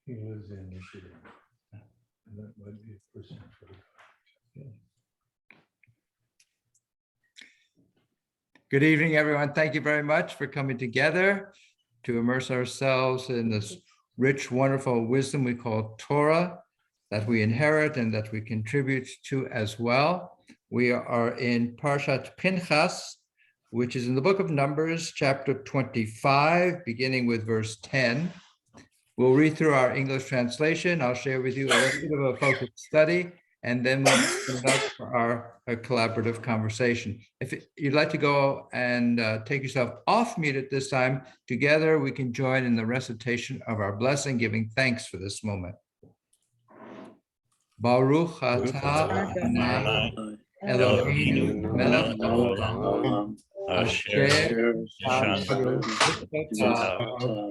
He lives in Michigan. And that might be a person for the. Good evening, everyone. Thank you very much for coming together to immerse ourselves in this rich, wonderful wisdom we call Torah that we inherit and that we contribute to as well. We are in Parshat Pinchas, which is in the book of Numbers, chapter 25, beginning with verse 10. We'll read through our English translation. I'll share with you a little bit of a focused study, and then we'll open it up for our collaborative conversation. If you'd like to go and take yourself off mute at this time, together we can join in the recitation of our blessing, giving thanks for this moment. Baruch atah Adonai Eloheinu melech haolam asher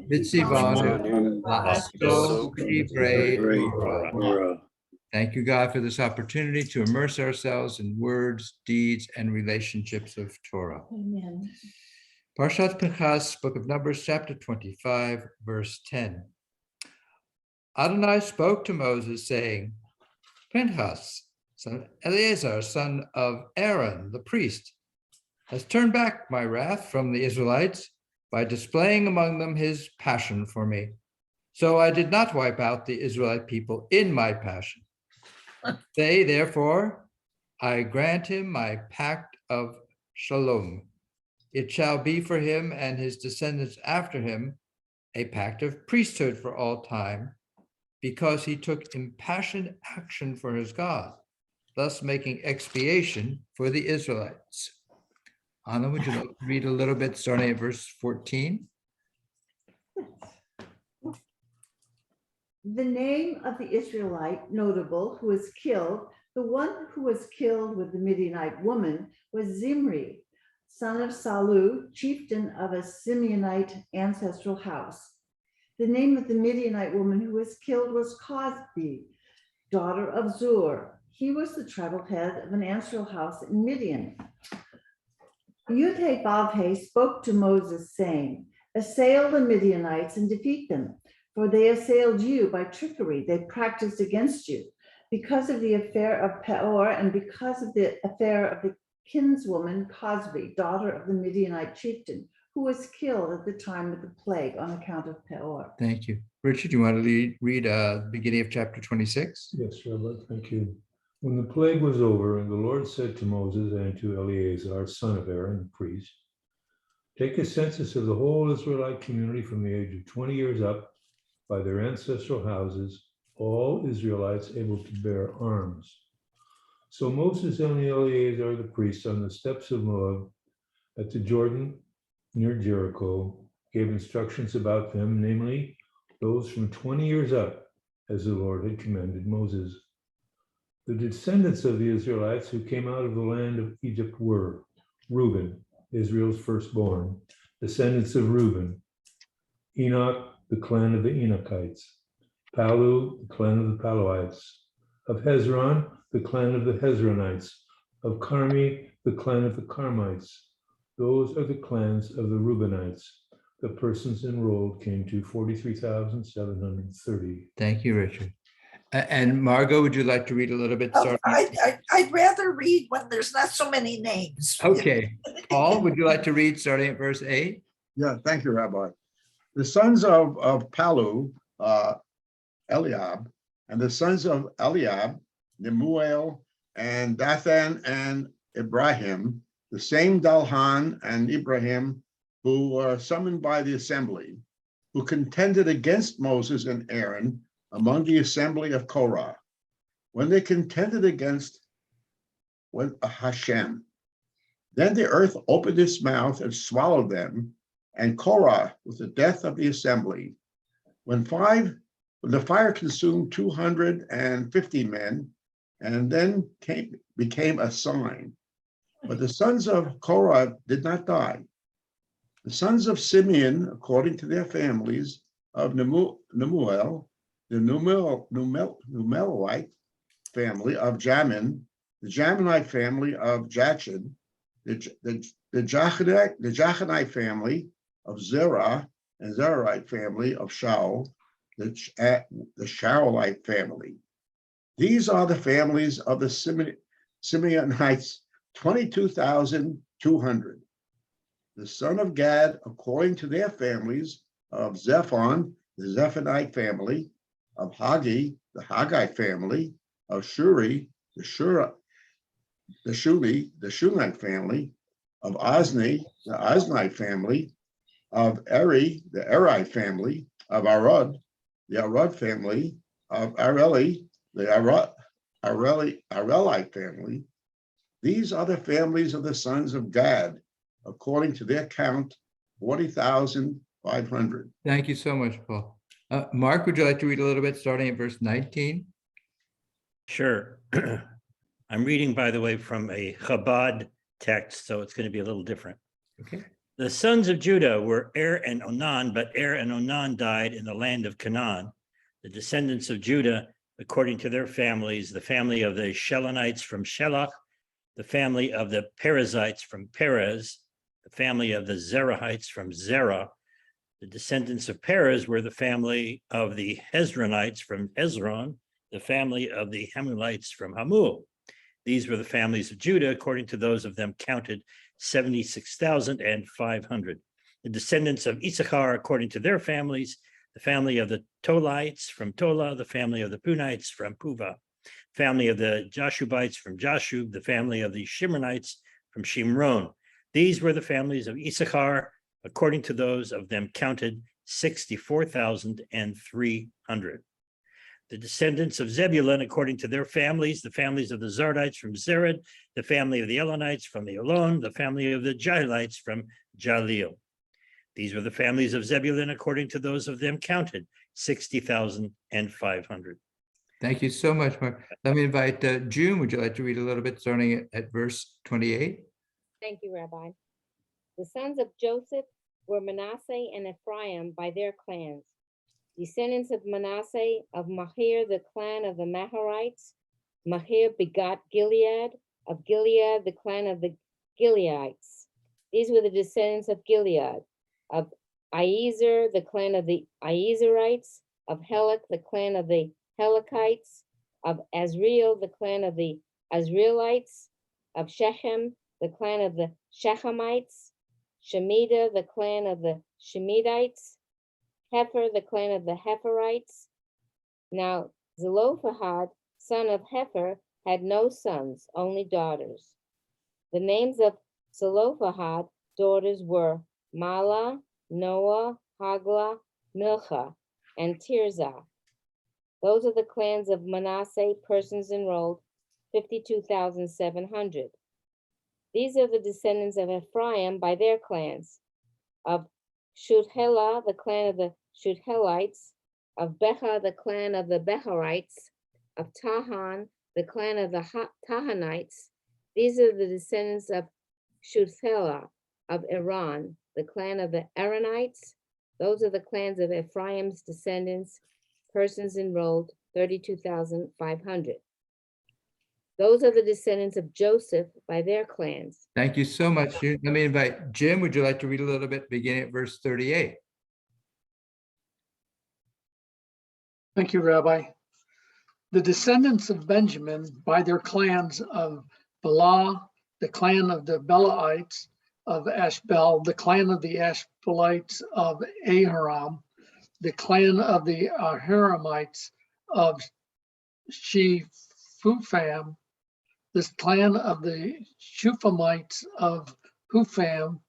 Mitzivanu la'asos divrei Torah. Thank you, God, for this opportunity to immerse ourselves in words, deeds, and relationships of Torah. Amen. Parshat Pinchas, book of Numbers, chapter 25, verse 10. Adonai spoke to Moses, saying, Pinchas, son of Eleazar, son of Aaron, the priest, has turned back my wrath from the Israelites by displaying among them his passion for me. So I did not wipe out the Israelite people in my passion. Say, therefore, I grant him my pact of shalom. It shall be for him and his descendants after him a pact of priesthood for all time, because he took impassioned action for his God, thus making expiation for the Israelites. Anna, would you like to read a little bit starting at verse 14? The name of the Israelite notable who was killed, the one who was killed with the Midianite woman, was Zimri, son of Salu, chieftain of a Simeonite ancestral house. The name of the Midianite woman who was killed was Cosbi, daughter of Zur. He was the tribal head of an ancestral house in Midian. Yud-Heh-Vav-Heh spoke to Moses, saying, assail the Midianites and defeat them, for they assailed you by trickery. They practiced against you because of the affair of Peor and because of the affair of the kinswoman Cosbi, daughter of the Midianite chieftain, who was killed at the time of the plague on account of Peor. Thank you. Richard, you want to read the beginning of chapter 26? Yes, Rabbi, thank you. When the plague was over, the Lord said to Moses and to Eleazar, son of Aaron, the priest, take a census of the whole Israelite community from the age of 20 years up by their ancestral houses, all Israelites able to bear arms. So Moses and Eleazar, the priest, on the steps of Moab at the Jordan near Jericho, gave instructions about them, namely those from 20 years up, as the Lord had commanded Moses. The descendants of the Israelites who came out of the land of Egypt were Reuben, Israel's firstborn, descendants of Reuben, Enoch, the clan of the Enochites, Palu, the clan of the Paluites, of Hezron, the clan of the Hezronites, of Carmi, the clan of the Carmites. Those are the clans of the Reubenites. The persons enrolled came to 43,730. Thank you, Richard. And Margot, would you like to read a little bit? I'd rather read when there's not so many names. Okay. Paul, would you like to read starting at verse 8? Yeah, thank you, Rabbi. The sons of Palu, Eliab, and the sons of Eliab, Nemuel, and Dathan and Ibrahim, the same Dalhan and Ibrahim, who were summoned by the assembly, who contended against Moses and Aaron among the assembly of Korah, when they contended against Hashem. Then the earth opened its mouth and swallowed them, and Korah with the death of the assembly. When the fire consumed 250 men, and then became a sign. But the sons of Korah did not die. The sons of Simeon, according to their families, of Nemuel, the Numelite family of Jamin, the Jaminite family of Jachin, the Jachinite family of Zerah, and Zerahite family of Shaul, the Shaulite family. These are the families of the Simeonites, 22,200. The son of Gad, according to their families, of Zephon, the Zephonite family, of Hagi, the Haggite family, of Shuri, the Shunite family, of Ozni, the Oznite family, of Eri, the Erite family, of Arad, the Arad family, of Areli, the Arelite family. These are the families of the sons of Gad, according to their count, 40,500. Thank you so much, Paul. Mark, would you like to read a little bit, starting at verse 19? Sure. I'm reading, by the way, from a Chabad text, so it's going to be a little different. Okay. The sons of Judah were Er and Onan, but Er and Onan died in the land of Canaan. The descendants of Judah, according to their families, the family of the Shelonites from Shelach, the family of the Perizzites from Perez, the family of the Zerahites from Zerah. The descendants of Perez were the family of the Hezronites from Hezron, the family of the Hamulites from Hamul. These were the families of Judah, according to those of them counted, 76,500. The descendants of Issachar, according to their families, the family of the Tolites from Tola, the family of the Punites from Puva, family of the Jashubites from Jashub, the family of the Shimronites from Shimron. These were the families of Issachar, according to those of them counted, 64,300. The descendants of Zebulun, according to their families, the families of the Zardites from Zered, the family of the Elonites from the Elon, the family of the Jahilites from Jalil. These were the families of Zebulun, according to those of them counted, 60,500. Thank you so much, Mark. Let me invite June. Would you like to read a little bit, starting at verse 28? Thank you, Rabbi. The sons of Joseph were Manasseh and Ephraim by their clans. Descendants of Manasseh, of Machir, the clan of the Maharites. Machir begot Gilead, of Gilead, the clan of the Gileadites. These were the descendants of Gilead, of Iezer, the clan of the Iezerites, of Helek, the clan of the Helekites, of Azriel, the clan of the Azrielites, of Shechem, the clan of the Shechemites, Shemida, the clan of the Shemidites, Hefer, the clan of the Heferites. Now Zelophehad, son of Hefer, had no sons, only daughters. The names of Zelophehad daughters were Mala, Noah, Hagla, Milcah, and Tirzah. Those are the clans of Manasseh, persons enrolled, 52,700. These are the descendants of Ephraim by their clans, of Shuthelah, the clan of the Shuthelites, of Becha, the clan of the Becharites, of Tahan, the clan of the Tahanites. These are the descendants of Shuthelah, of Iran, the clan of the Aaronites. Those are the clans of Ephraim's descendants, persons enrolled, 32,500. Those are the descendants of Joseph by their clans. Thank you so much, June. Let me invite Jim. Would you like to read a little bit, beginning at verse 38? Thank you, Rabbi. The descendants of Benjamin by their clans of Bela, the clan of the Belaites, of Ashbel, the clan of the Ashbelites, of Aharam, the clan of the Aharamites, of Shephufam, the clan of the Shufamites, of Hufam,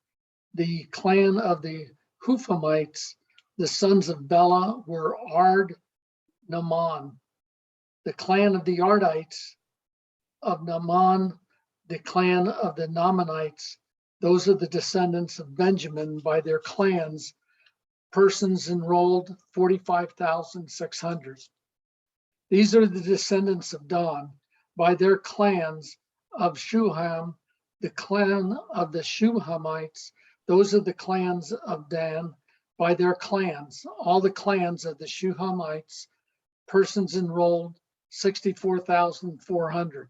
the clan of the Hufamites. The sons of Bela were Ard, Naaman, the clan of the Ardites, of Naaman, the clan of the Naamanites. Those are the descendants of Benjamin by their clans, persons enrolled, 45,600. These are the descendants of Dan by their clans, of Shuham, the clan of the Shuhamites. Those are the clans of Dan by their clans, all the clans of the Shuhamites, persons enrolled, 64,400.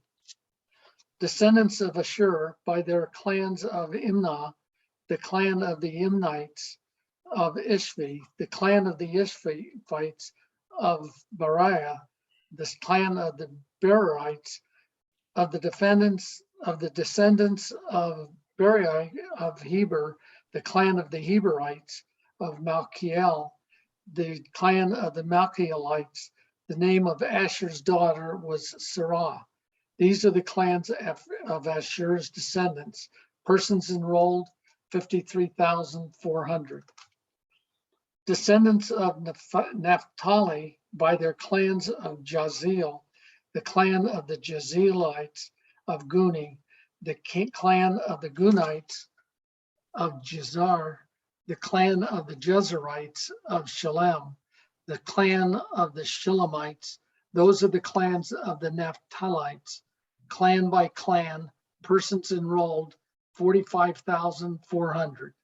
Descendants of Ashur by their clans, of Imnah, the clan of the Imnites, of Ishvi, the clan of the Ishvites. of Beriah, this clan of the Berites, of the descendants of Beriah of Heber, the clan of the Heberites, of Malchiel, the clan of the Malchielites. The name of Asher's daughter was Sarah. These are the clans of Asher's descendants. Persons enrolled, 53,400. Descendants of Naphtali by their clans of Jazeel, the clan of the Jazeelites of Guni, the clan of the Gunites of Jezar, the clan of the Jezerites of Shalem, the clan of the Shilemites. Those are the clans of the Naphtalites, clan by clan, persons enrolled, 45,400.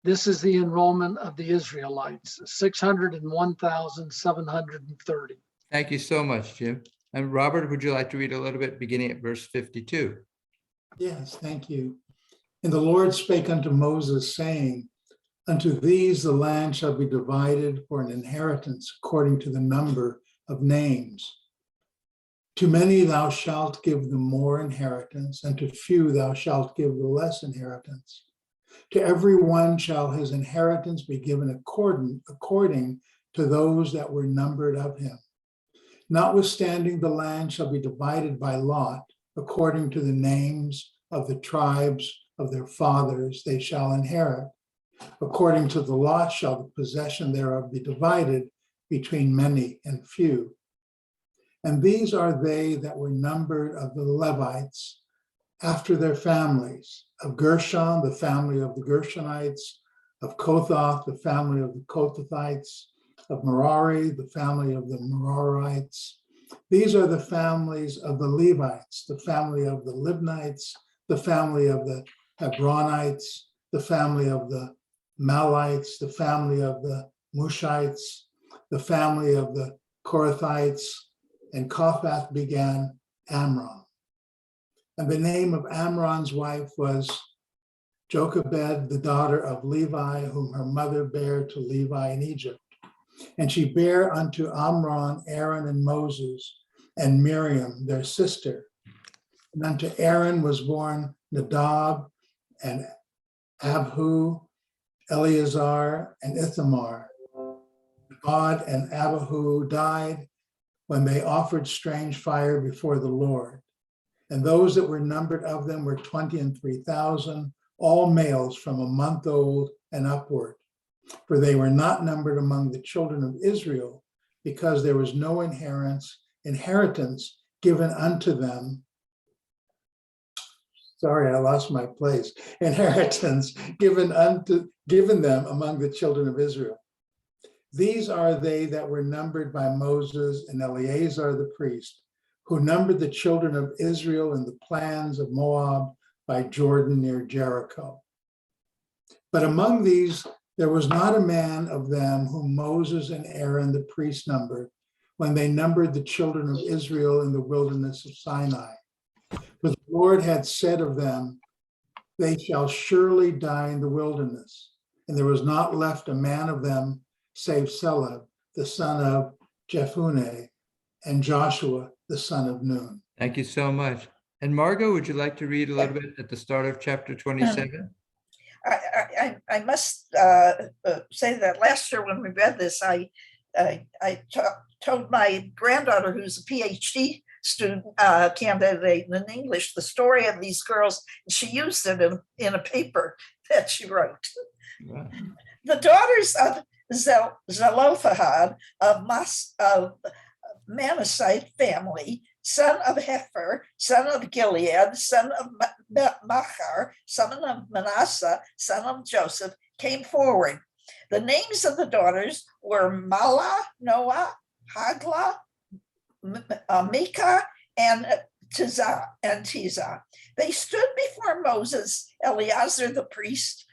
This is the enrollment of the Israelites, 601,730. Thank you so much, Jim. And Robert, would you like to read a little bit beginning at verse 52? Yes, thank you. And the Lord spake unto Moses, saying, unto these the land shall be divided for an inheritance according to the number of names. To many thou shalt give the more inheritance, and to few thou shalt give the less inheritance. To every one shall his inheritance be given according to those that were numbered of him. Notwithstanding, the land shall be divided by lot, according to the names of the tribes of their fathers they shall inherit. According to the lot shall the possession thereof be divided between many and few. And these are they that were numbered of the Levites after their families: of Gershon, the family of the Gershonites; of Kohath, the family of the Kohathites; of Merari, the family of the Merarites. These are the families of the Levites: the family of the Libnites, the family of the Hebronites, the family of the Malites, the family of the Mushites, the family of the Korathites. And Kohath began Amram. And the name of Amram's wife was Jochebed, the daughter of Levi, whom her mother bare to Levi in Egypt. And she bare unto Amram Aaron and Moses and Miriam, their sister. And unto Aaron was born Nadab and Abihu, Eleazar and Ithamar. Nadab and Abihu died when they offered strange fire before the Lord. And those that were numbered of them were 23,000, all males from a month old and upward. For they were not numbered among the children of Israel, because there was no inheritance given unto them. Sorry, I lost my place. Inheritance given them among the children of Israel. These are they that were numbered by Moses and Eleazar the priest, who numbered the children of Israel in the plans of Moab by Jordan near Jericho. But among these, there was not a man of them whom Moses and Aaron the priest numbered, when they numbered the children of Israel in the wilderness of Sinai. For the Lord had said of them, they shall surely die in the wilderness. And there was not left a man of them save Seleb, the son of Jephunneh, and Joshua, the son of Nun. Thank you so much. And Margot, would you like to read a little bit at the start of chapter 27? I must say that last year when we read this, I told my granddaughter, who's a PhD student candidate in English, the story of these girls. She used it in a paper that she wrote. Wow. The daughters of Zelophehad of Manasseh family, son of Hefer, son of Gilead, son of Machar, son of Manasseh, son of Joseph, came forward. The names of the daughters were Mala, Noah, Hagla, Mika, and Tiza. They stood before Moses, Eleazar the priest,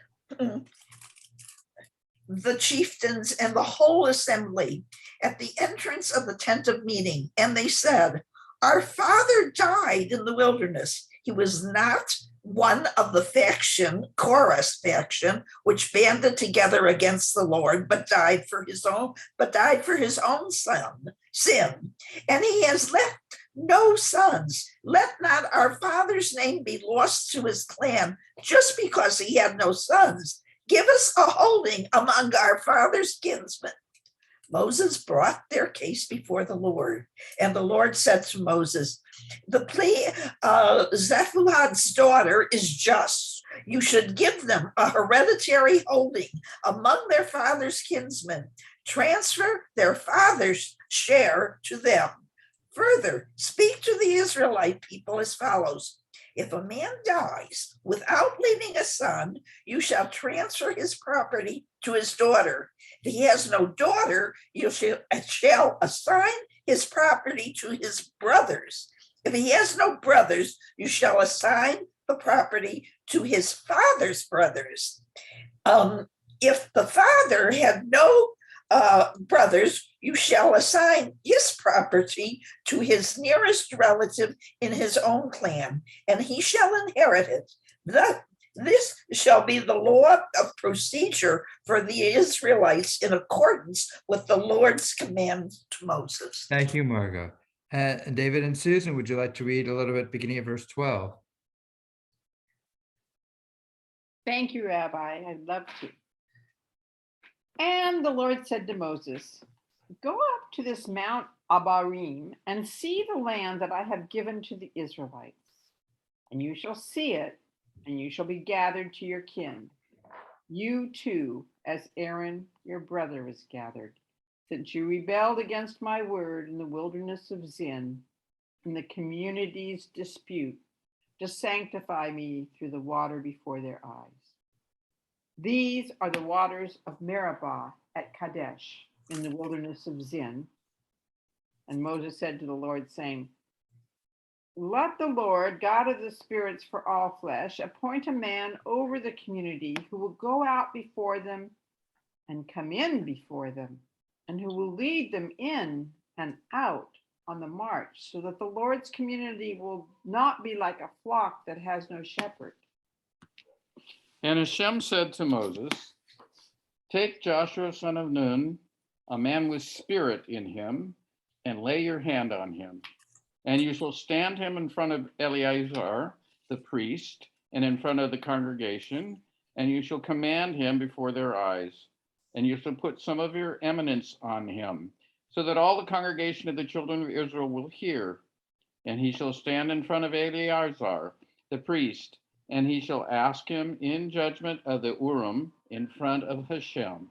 the chieftains, and the whole assembly at the entrance of the tent of meeting. And they said, our father died in the wilderness. He was not one of the faction, Korah's faction, which banded together against the Lord, but died for his own sin. And he has left no sons. Let not our father's name be lost to his clan just because he had no sons. Give us a holding among our father's kinsmen. Moses brought their case before the Lord, and the Lord said to Moses, the plea Zephulun's daughter is just. You should give them a hereditary holding among their father's kinsmen. Transfer their father's share to them. Further, speak to the Israelite people as follows. If a man dies without leaving a son, you shall transfer his property to his daughter. If he has no daughter, you shall assign his property to his brothers. If he has no brothers, you shall assign the property to his father's brothers. If the father had no brothers, you shall assign his property to his nearest relative in his own clan, and he shall inherit it. This shall be the law of procedure for the Israelites in accordance with the Lord's command to Moses. Thank you, Margot. And David and Susan, would you like to read a little bit beginning of verse 12? Thank you, Rabbi. I'd love to. And the Lord said to Moses, go up to this Mount Abarim and see the land that I have given to the Israelites. And you shall see it, and you shall be gathered to your kin. You too, as Aaron, your brother, is gathered, since you rebelled against my word in the wilderness of Zin, in the community's dispute, to sanctify me through the water before their eyes. These are the waters of Meribah at Kadesh, in the wilderness of Zin. And Moses said to the Lord, saying, let the Lord, God of the spirits for all flesh, appoint a man over the community who will go out before them and come in before them, and who will lead them in and out on the march, so that the Lord's community will not be like a flock that has no shepherd. And Hashem said to Moses, take Joshua son of Nun, a man with spirit in him, and lay your hand on him. And you shall stand him in front of Eleazar, the priest, and in front of the congregation, and you shall command him before their eyes. And you shall put some of your eminence on him, so that all the congregation of the children of Israel will hear. And he shall stand in front of Eleazar, the priest, and he shall ask him in judgment of the Urim in front of Hashem.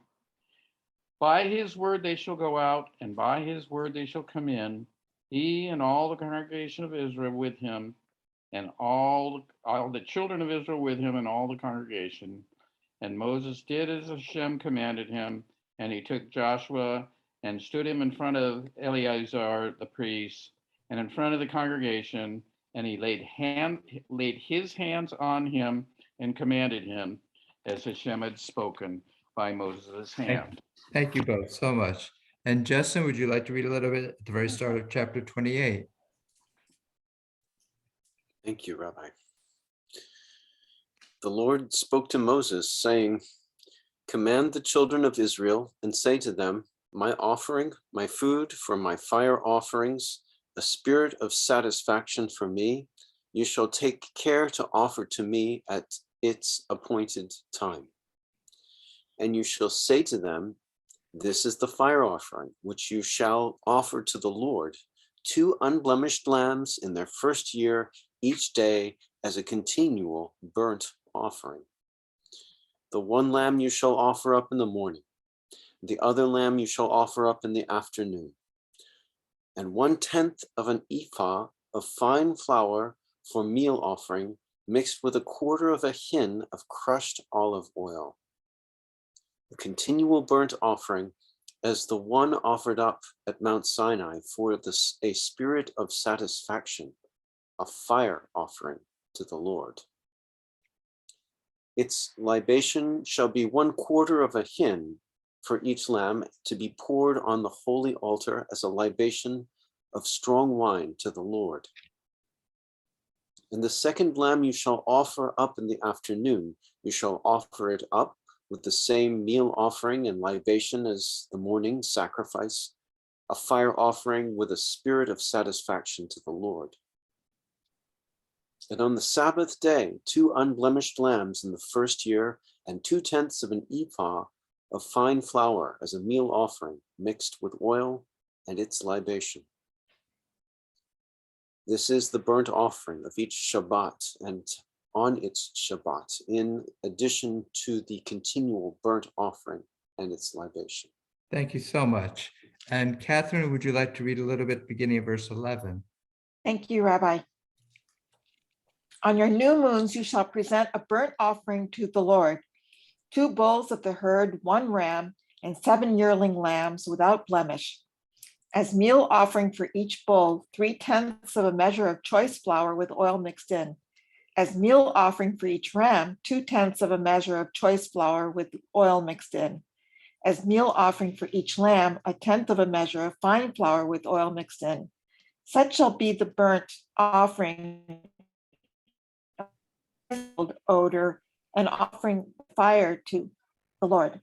By his word they shall go out, and by his word they shall come in, he and all the congregation of Israel with him, and all the children of Israel with him, and all the congregation. And Moses did as Hashem commanded him, and he took Joshua and stood him in front of Eleazar the priest, and in front of the congregation, and he laid his hands on him and commanded him, as Hashem had spoken by Moses' hand. Thank you both so much. And Justin, would you like to read a little bit at the very start of chapter 28? Thank you, Rabbi. The Lord spoke to Moses, saying, command the children of Israel and say to them, my offering, my food for my fire offerings, a spirit of satisfaction for me, you shall take care to offer to me at its appointed time. And you shall say to them, this is the fire offering, which you shall offer to the Lord, 2 unblemished lambs in their first year, each day as a continual burnt offering. The one lamb you shall offer up in the morning, the other lamb you shall offer up in the afternoon. And 1/10 of an ephah of fine flour for meal offering, mixed with 1/4 of a hin of crushed olive oil. A continual burnt offering as the one offered up at Mount Sinai for a spirit of satisfaction, a fire offering to the Lord. Its libation shall be 1/4 of a hin for each lamb, to be poured on the holy altar as a libation of strong wine to the Lord. And the second lamb you shall offer up in the afternoon. You shall offer it up with the same meal offering and libation as the morning sacrifice, a fire offering with a spirit of satisfaction to the Lord. And on the Sabbath day, 2 unblemished lambs in the first year, and 2/10 of an ephah of fine flour as a meal offering, mixed with oil and its libation. This is the burnt offering of each Shabbat and on its Shabbat, in addition to the continual burnt offering and its libation. Thank you so much. And Catherine, would you like to read a little bit beginning of verse 11? Thank you, Rabbi. On your new moons, you shall present a burnt offering to the Lord, 2 bulls of the herd, 1 ram, and 7 yearling lambs without blemish. As meal offering for each bull, 3/10 of a measure of choice flour with oil mixed in. As meal offering for each ram, 2/10 of a measure of choice flour with oil mixed in. As meal offering for each lamb, 1/10 of a measure of fine flour with oil mixed in. Such shall be the burnt offering, odor, and offering fire to the Lord.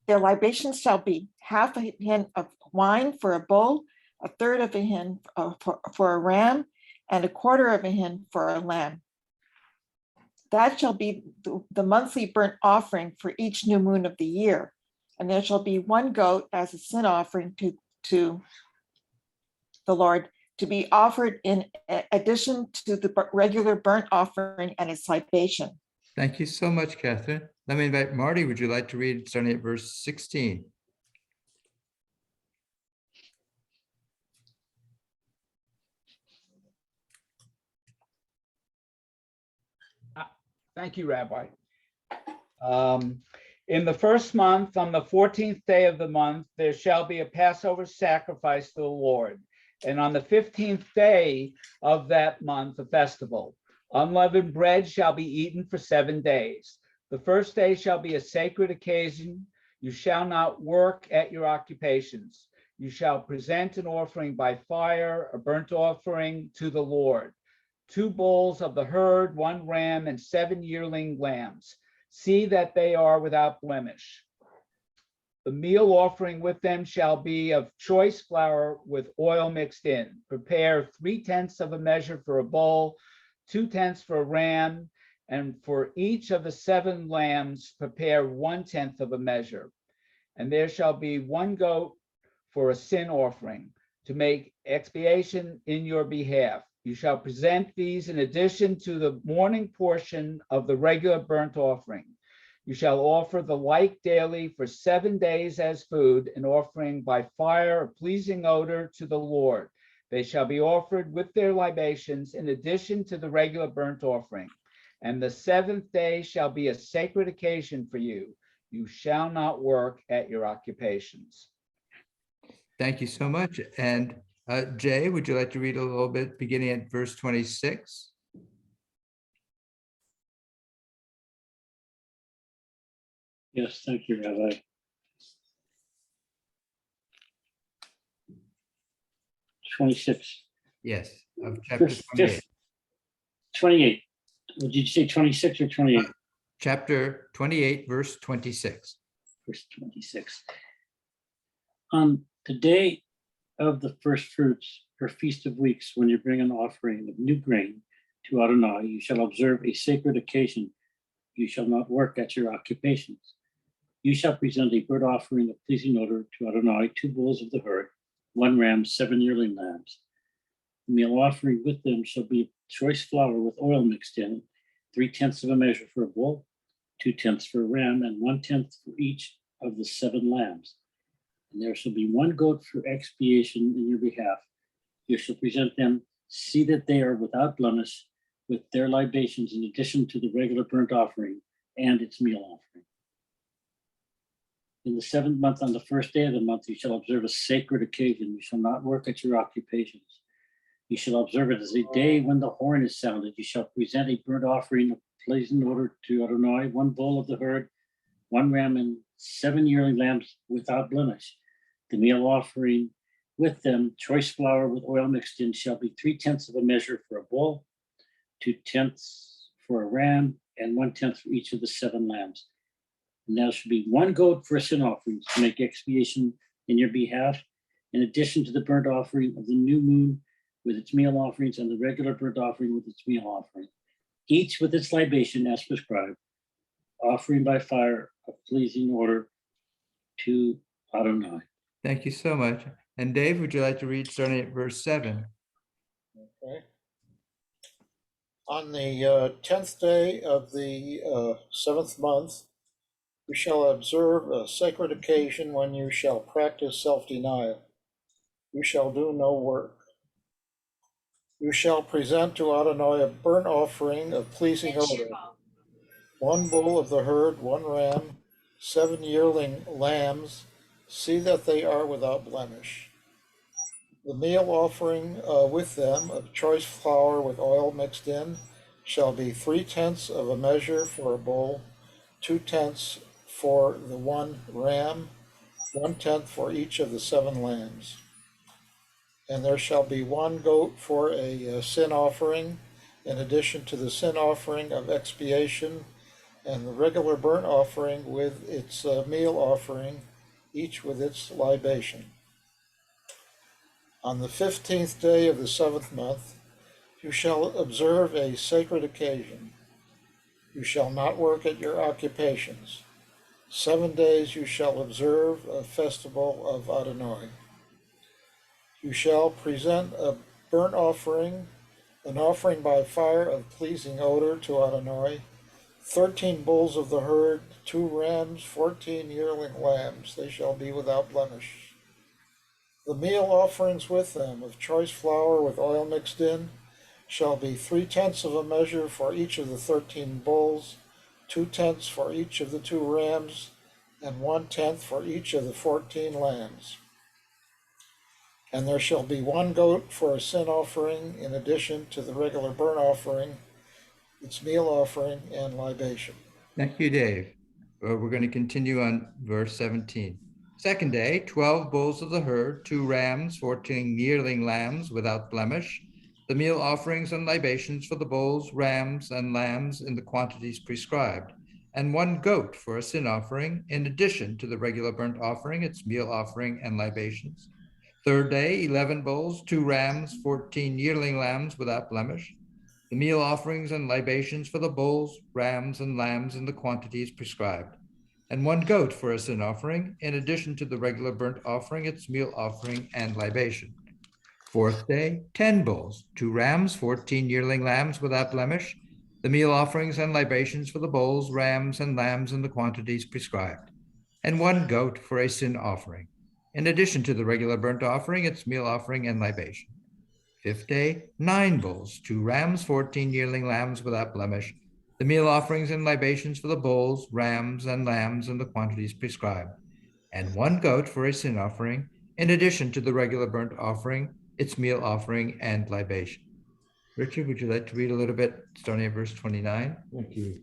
Their libations shall be 1/2 a hin of wine for a bull, 1/3 of a hin for a ram, and 1/4 of a hin for a lamb. That shall be the monthly burnt offering for each new moon of the year. And there shall be 1 goat as a sin offering to the Lord, to be offered in addition to the regular burnt offering and its libation. Thank you so much, Catherine. Let me invite Marty. Would you like to read starting at verse 16? Thank you, Rabbi. In the first month, on the 14th day of the month, there shall be a Passover sacrifice to the Lord. And on the 15th day of that month, a festival. Unleavened bread shall be eaten for 7 days. The first day shall be a sacred occasion. You shall not work at your occupations. You shall present an offering by fire, a burnt offering to the Lord. 2 bulls of the herd, 1 ram, and 7 yearling lambs. See that they are without blemish. The meal offering with them shall be of choice flour with oil mixed in. Prepare 3/10 of a measure for a bull, 2/10 for a ram, and for each of the 7 lambs, prepare 1/10 of a measure. And there shall be 1 goat for a sin offering, to make expiation in your behalf. You shall present these in addition to the morning portion of the regular burnt offering. You shall offer the like daily for 7 days as food, an offering by fire, a pleasing odor to the Lord. They shall be offered with their libations in addition to the regular burnt offering. And the 7th day shall be a sacred occasion for you. You shall not work at your occupations. Thank you so much. And Jay, would you like to read a little bit beginning at verse 26? Yes, thank you, Rabbi. '26. Yes, of chapter 28. 28. Did you say 26 or 28? Chapter 28, verse 26. Verse 26. On the day of the first fruits, or feast of weeks, when you bring an offering of new grain to Adonai, you shall observe a sacred occasion. You shall not work at your occupations. You shall present a burnt offering of pleasing odor to Adonai, 2 bulls of the herd, 1 ram, 7 yearling lambs. The meal offering with them shall be choice flour with oil mixed in, 3/10 of a measure for a bull, 2/10 for a ram, and 1/10 for each of the 7 lambs. And there shall be 1 goat for expiation in your behalf. You shall present them, see that they are without blemish, with their libations in addition to the regular burnt offering and its meal offering. In the 7th month, on the first day of the month, you shall observe a sacred occasion. You shall not work at your occupations. You shall observe it as a day when the horn is sounded. You shall present a burnt offering of pleasing odor to Adonai, 1 bull of the herd, 1 ram, and 7 yearling lambs without blemish. The meal offering with them, choice flour with oil mixed in, shall be 3/10 of a measure for a bull, 2/10 for a ram, and 1/10 for each of the 7 lambs. And there should be 1 goat for a sin offering to make expiation in your behalf, in addition to the burnt offering of the new moon with its meal offerings and the regular burnt offering with its meal offering, each with its libation as prescribed, offering by fire a pleasing order to Adonai. Thank you so much. And Dave, would you like to read starting at verse 7? Okay. On the 10th day of the 7th month, you shall observe a sacred occasion when you shall practice self-denial. You shall do no work. You shall present to Adonai a burnt offering of pleasing odor. 1 bull of the herd, 1 ram, 7 yearling lambs. See that they are without blemish. The meal offering with them of choice flour with oil mixed in shall be 3/10 of a measure for a bull, 2/10 for the 1 ram, 1/10 for each of the 7 lambs. And there shall be 1 goat for a sin offering, in addition to the sin offering of expiation and the regular burnt offering with its meal offering, each with its libation. On the 15th day of the 7th month, you shall observe a sacred occasion. You shall not work at your occupations. 7 days you shall observe a festival of Adonai. You shall present a burnt offering, an offering by fire of pleasing odor to Adonai, 13 bulls of the herd, 2 rams, 14 yearling lambs. They shall be without blemish. The meal offerings with them of choice flour with oil mixed in shall be 3/10 of a measure for each of the 13 bulls, 2/10 for each of the 2 rams, and 1/10 for each of the 14 lambs. And there shall be 1 goat for a sin offering, in addition to the regular burnt offering, its meal offering, and libation. Thank you, Dave. We're going to continue on verse 17. 2nd day, 12 bulls of the herd, 2 rams, 14 yearling lambs without blemish, the meal offerings and libations for the bulls, rams, and lambs in the quantities prescribed, and 1 goat for a sin offering, in addition to the regular burnt offering, its meal offering, and libations. 3rd day, 11 bulls, 2 rams, 14 yearling lambs without blemish, the meal offerings and libations for the bulls, rams, and lambs in the quantities prescribed, and 1 goat for a sin offering, in addition to the regular burnt offering, its meal offering, and libation. 4th day, 10 bulls, 2 rams, 14 yearling lambs without blemish, the meal offerings and libations for the bulls, rams, and lambs in the quantities prescribed, and 1 goat for a sin offering, in addition to the regular burnt offering, its meal offering, and libation. 5th day, 9 bulls, 2 rams, 14 yearling lambs without blemish, the meal offerings and libations for the bulls, rams, and lambs in the quantities prescribed, and 1 goat for a sin offering, in addition to the regular burnt offering, its meal offering, and libation. Richard, would you like to read a little bit, starting at verse 29? Thank you.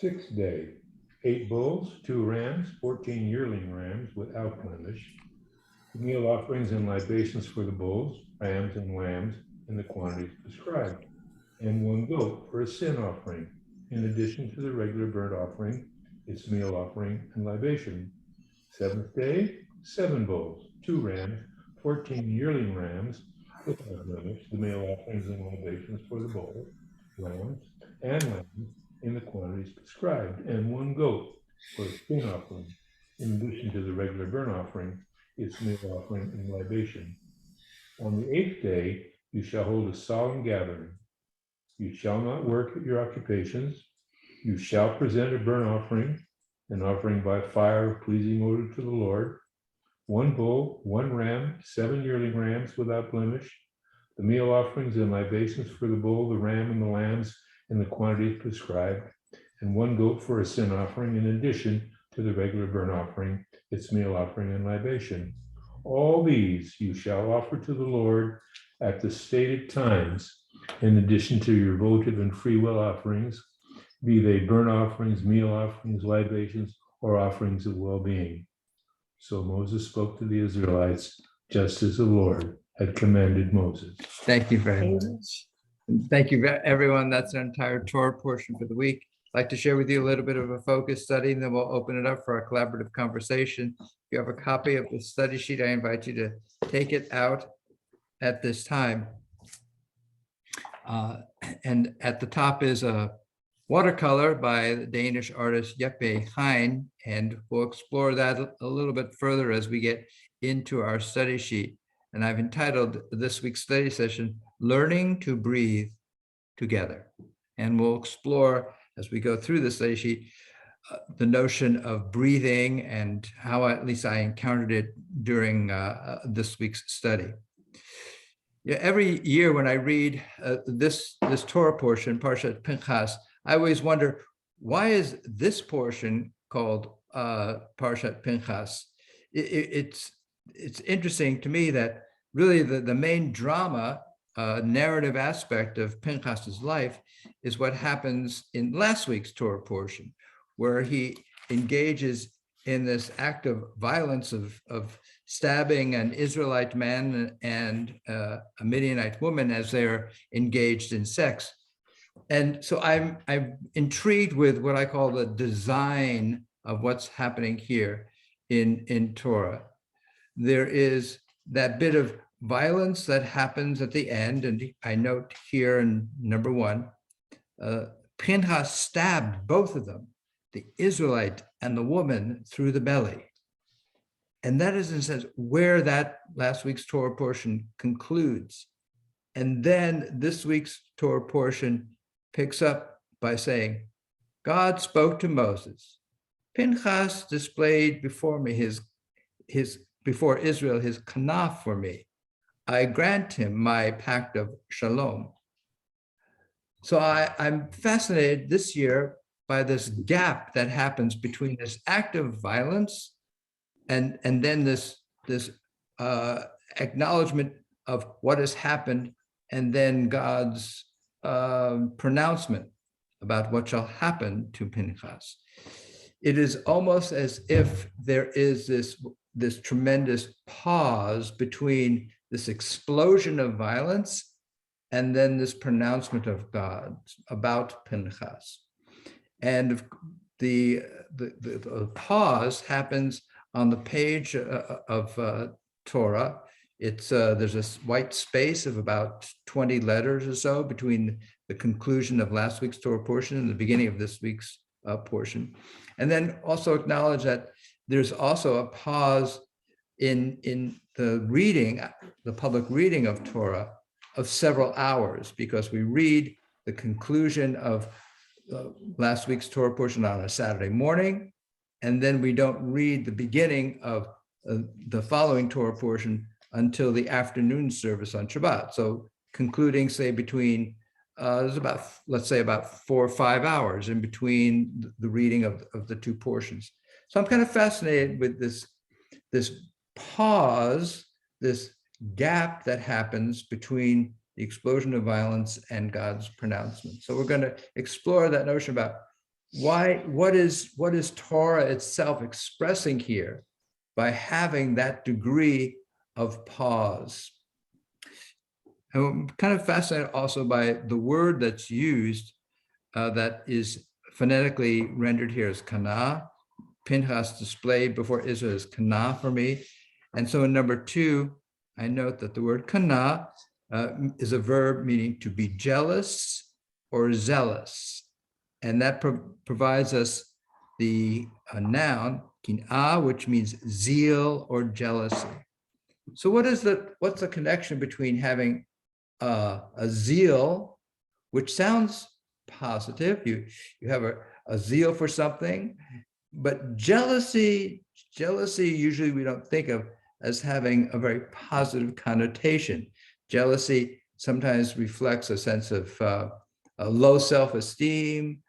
6th day, 8 bulls, 2 rams, 14 yearling rams without blemish, the meal offerings and libations for the bulls, rams, and lambs in the quantities prescribed, and 1 goat for a sin offering, in addition to the regular burnt offering, its meal offering, and libation. 7th day, 7 bulls, 2 rams, 14 yearling rams without blemish, the meal offerings and libations for the bulls, rams, and lambs in the quantities prescribed, and 1 goat for a sin offering, in addition to the regular burnt offering, its meal offering, and libation. On the 8th day, you shall hold a solemn gathering. You shall not work at your occupations. You shall present a burnt offering, an offering by fire of pleasing odor to the Lord. 1 bull, 1 ram, 7 yearling rams without blemish, the meal offerings and libations for the bull, the ram, and the lambs in the quantities prescribed, and 1 goat for a sin offering, in addition to the regular burnt offering, its meal offering, and libation. All these you shall offer to the Lord at the stated times, in addition to your votive and free will offerings, be they burnt offerings, meal offerings, libations, or offerings of well-being. So Moses spoke to the Israelites just as the Lord had commanded Moses. Thank you very much. Thank you, everyone. That's an entire Torah portion for the week. I'd like to share with you a little bit of a focus study, and then we'll open it up for our collaborative conversation. If you have a copy of the study sheet, I invite you to take it out at this time. And at the top is a watercolor by the Danish artist Jeppe Hein, and we'll explore that a little bit further as we get into our study sheet. And I've entitled this week's study session, Learning to Breathe Together. And we'll explore, as we go through the study sheet, the notion of breathing and how at least I encountered it during this week's study. Yeah, every year when I read this Torah portion, Parshat Pinchas, I always wonder, why is this portion called Parshat Pinchas? It's interesting to me that really the main drama, narrative aspect of Pinchas's life is what happens in last week's Torah portion, where he engages in this act of violence of stabbing an Israelite man and a Midianite woman as they're engaged in sex. And so I'm intrigued with what I call the design of what's happening here in Torah. There is that bit of violence that happens at the end, and I note here in number 1, Pinchas stabbed both of them, the Israelite and the woman, through the belly. And that is, in a sense, where that last week's Torah portion concludes. And then this week's Torah portion picks up by saying, God spoke to Moses. Pinchas displayed before me before Israel his kanaf for me. I grant him my pact of shalom. So I'm fascinated this year by this gap that happens between this act of violence and then this acknowledgement of what has happened, and then God's pronouncement about what shall happen to Pinchas. It is almost as if there is this tremendous pause between this explosion of violence and then this pronouncement of God about Pinchas. And the pause happens on the page of Torah. It's there's a white space of about 20 letters or so between the conclusion of last week's Torah portion and the beginning of this week's portion. And then also acknowledge that there's also a pause in the reading, the public reading of Torah, of several hours, because we read the conclusion of last week's Torah portion on a Saturday morning, and then we don't read the beginning of the following Torah portion until the afternoon service on Shabbat. So concluding, say, between, there's about, let's say, about 4 or 5 hours in between the reading of the two portions. So I'm kind of fascinated with this pause, this gap that happens between the explosion of violence and God's pronouncement. So we're going to explore that notion about what is Torah itself expressing here by having that degree of pause. And I'm kind of fascinated also by the word that's used that is phonetically rendered here as kana. Pinchas displayed before Israel is kana for me. And so in number 2, I note that the word kana is a verb meaning to be jealous or zealous. And that provides us the noun, kin'ah, which means zeal or jealousy. So what's the connection between having a zeal, which sounds positive, you have a zeal for something, but jealousy usually we don't think of as having a very positive connotation. Jealousy sometimes reflects a sense of a low self-esteem.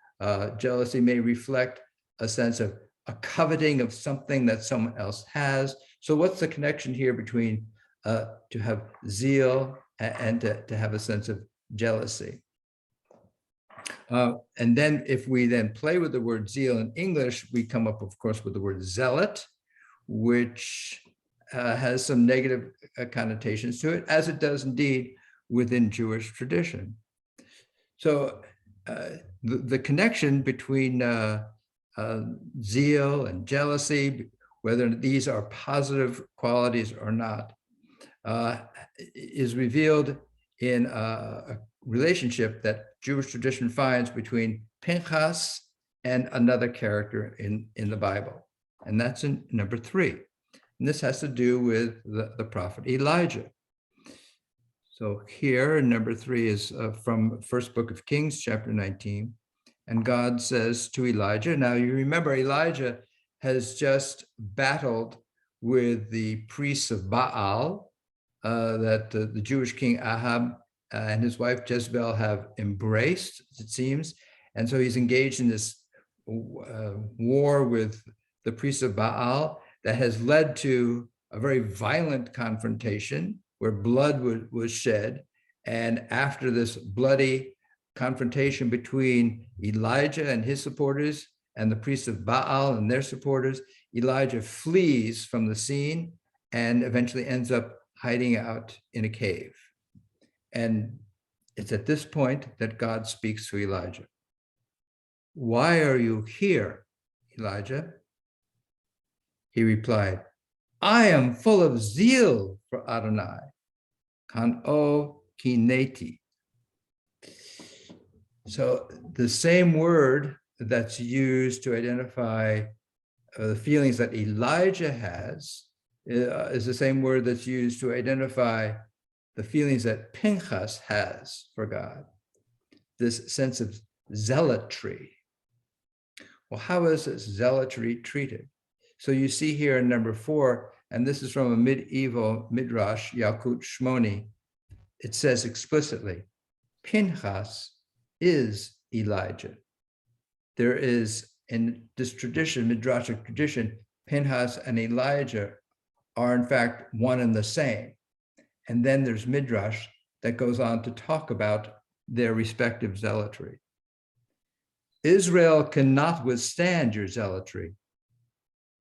Jealousy may reflect a sense of a coveting of something that someone else has. So what's the connection here between to have zeal and to have a sense of jealousy? And then if we then play with the word zeal in English, we come up, of course, with the word zealot, which has some negative connotations to it, as it does indeed within Jewish tradition. So the connection between zeal and jealousy, whether these are positive qualities or not, is revealed in a relationship that Jewish tradition finds between Pinchas and another character in the Bible. And that's in number 3. And this has to do with the prophet Elijah. So here, number 3 is from first book of Kings, chapter 19. And God says to Elijah, now you remember Elijah has just battled with the priests of Baal that the Jewish king Ahab and his wife Jezebel have embraced, it seems. And so he's engaged in this war with the priests of Baal that has led to a very violent confrontation where blood was shed. And after this bloody confrontation between Elijah and his supporters and the priests of Baal and their supporters, Elijah flees from the scene and eventually ends up hiding out in a cave. And it's at this point that God speaks to Elijah. Why are you here, Elijah? He replied, I am full of zeal for Adonai. Kan o kineti. So the same word that's used to identify the feelings that Elijah has is the same word that's used to identify the feelings that Pinchas has for God, this sense of zealotry. Well, how is this zealotry treated? So you see here in number 4, and this is from a medieval midrash, Yalkut Shmoni, it says explicitly, Pinchas is Elijah. There is, in this tradition, midrashic tradition, Pinchas and Elijah are in fact one and the same. And then there's midrash that goes on to talk about their respective zealotry. Israel cannot withstand your zealotry.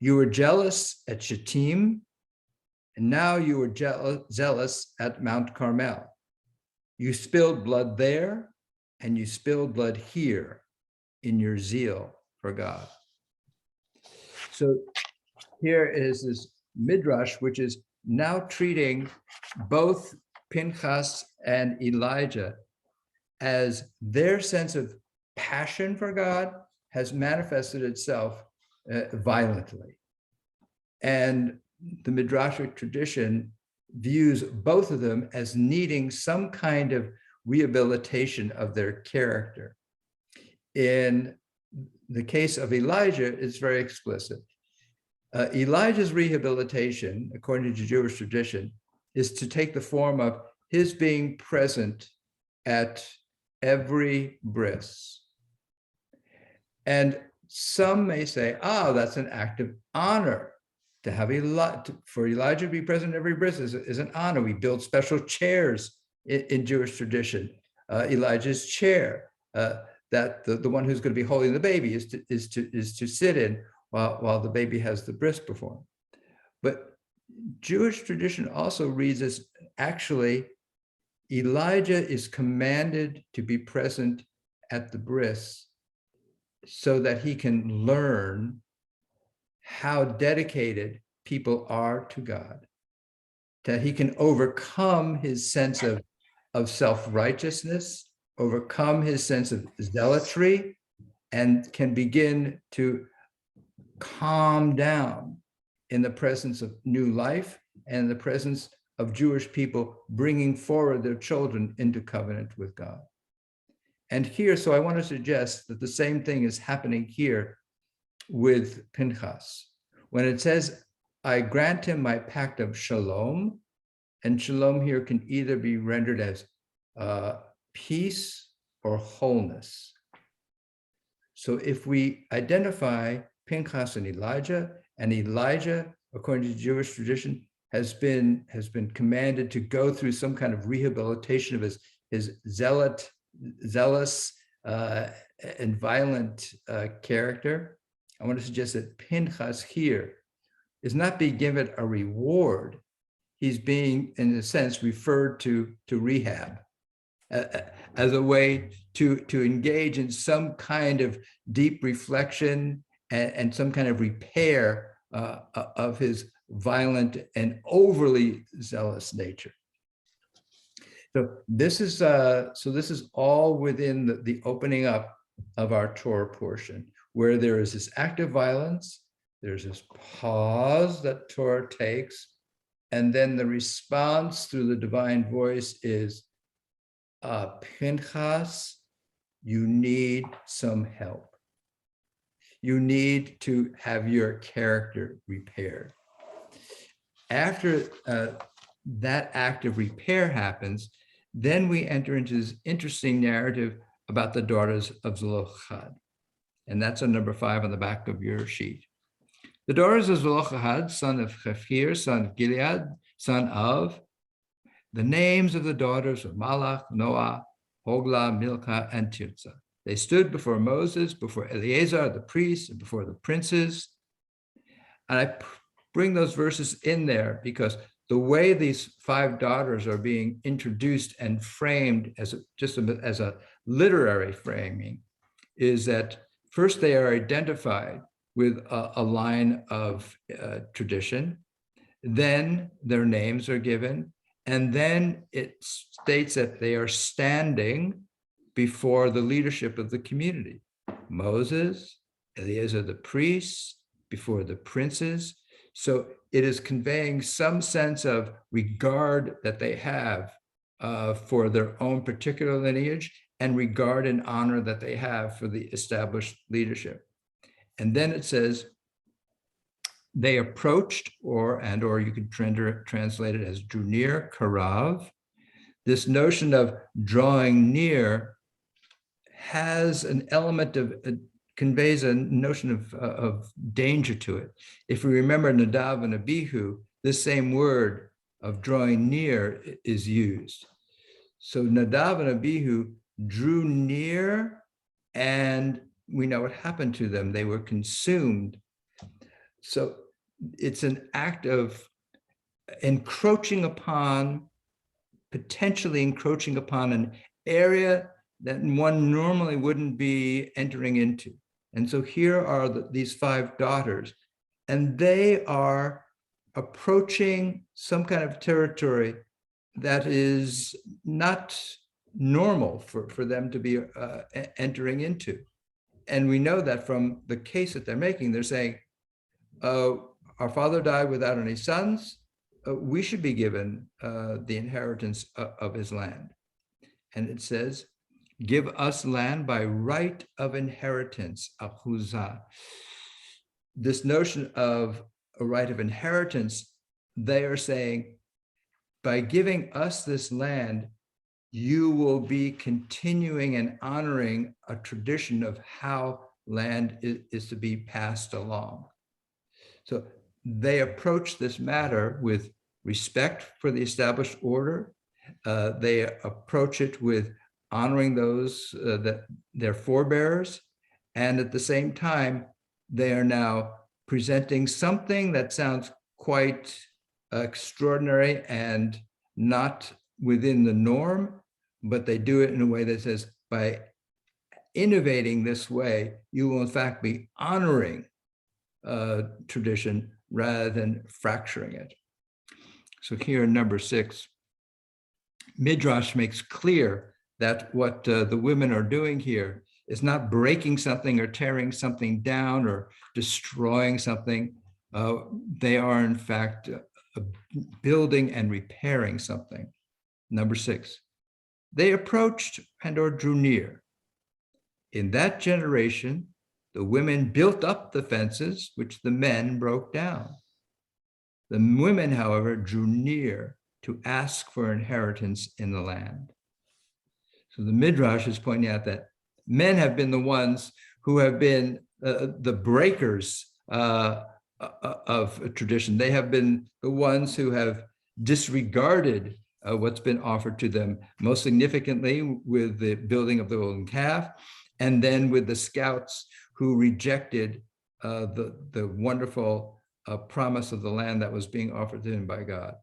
You were jealous at Shittim, and now you are zealous at Mount Carmel. You spilled blood there, and you spilled blood here in your zeal for God. So here is this midrash, which is now treating both Pinchas and Elijah as their sense of passion for God has manifested itself violently. And the midrashic tradition views both of them as needing some kind of rehabilitation of their character. In the case of Elijah, it's very explicit. Elijah's rehabilitation, according to Jewish tradition, is to take the form of his being present at every bris. And some may say, that's an act of honor. To have for Elijah to be present at every bris is an honor. We build special chairs in Jewish tradition. Elijah's chair, that the one who's going to be holding the baby is to sit in while the baby has the bris performed. But Jewish tradition also reads as actually Elijah is commanded to be present at the bris so that he can learn how dedicated people are to God, that he can overcome his sense of self-righteousness, overcome his sense of zealotry, and can begin to calm down in the presence of new life and the presence of Jewish people bringing forward their children into covenant with God. And here, so I want to suggest that the same thing is happening here with Pinchas. When it says, I grant him my pact of shalom, and shalom here can either be rendered as peace or wholeness. So if we identify Pinchas and Elijah, according to Jewish tradition, has been commanded to go through some kind of rehabilitation of his zealous and violent character, I want to suggest that Pinchas here is not being given a reward. He's being, in a sense, referred to rehab as a way to engage in some kind of deep reflection and some kind of repair of his violent and overly zealous nature. So this is all within the opening up of our Torah portion, where there is this act of violence, there's this pause that Torah takes, and then the response through the divine voice is, Pinchas, you need some help. You need to have your character repaired. After that act of repair happens, then we enter into this interesting narrative about the daughters of Zelophehad. And that's on number 5 on the back of your sheet. The daughters of Zelophehad, son of Chafir, son of Gilead, son of, the names of the daughters of Malach, Noah, Hoglah, Milcah, and Tirzah. They stood before Moses, before Eleazar, the priest, and before the princes. And I bring those verses in there because the way these 5 daughters are being introduced and framed as a literary framing is that first they are identified with a line of tradition, then their names are given, and then it states that they are standing before the leadership of the community. Moses, Eleazar the priest, before the princes. So it is conveying some sense of regard that they have for their own particular lineage and regard and honor that they have for the established leadership. And then it says, they approached, or you could translate it as drew near, karav. This notion of drawing near has an element of, conveys a notion of danger to it. If we remember Nadav and Abihu, this same word of drawing near is used. So Nadav and Abihu drew near, and we know what happened to them. They were consumed. So it's an act of potentially encroaching upon an area that one normally wouldn't be entering into. And so here are these 5 daughters, and they are approaching some kind of territory that is not normal for them to be entering into. And we know that from the case that they're making. They're saying, our father died without any sons. We should be given the inheritance of his land. And it says, give us land by right of inheritance, ahuzah. This notion of a right of inheritance, they are saying, by giving us this land, you will be continuing and honoring a tradition of how land is to be passed along. So they approach this matter with respect for the established order. They approach it with honoring those that their forebears. And at the same time, they are now presenting something that sounds quite extraordinary and not within the norm, but they do it in a way that says, by innovating this way, you will in fact be honoring tradition rather than fracturing it. So here in number 6, Midrash makes clear that what the women are doing here is not breaking something or tearing something down or destroying something. They are in fact building and repairing something. Number 6, they approached and/or drew near. In that generation, the women built up the fences, which the men broke down. The women, however, drew near to ask for inheritance in the land. So the Midrash is pointing out that men have been the ones who have been the breakers of tradition. They have been the ones who have disregarded what's been offered to them, most significantly with the building of the golden calf, and then with the scouts who rejected the wonderful promise of the land that was being offered to them by God.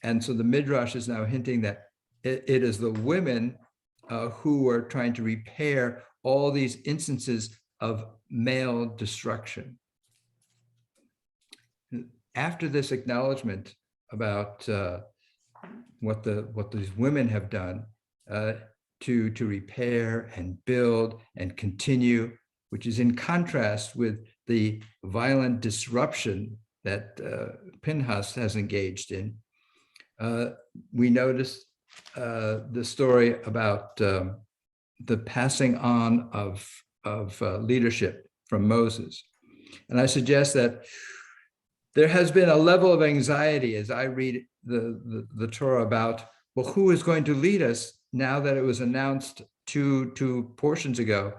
And so the Midrash is now hinting that it is the women who were trying to repair all these instances of male destruction. After this acknowledgement about what these women have done to repair and build and continue, which is in contrast with the violent disruption that Pinchas has engaged in, we notice the story about the passing on of leadership from Moses. And I suggest that there has been a level of anxiety as I read the Torah about, well, who is going to lead us now that it was announced two portions ago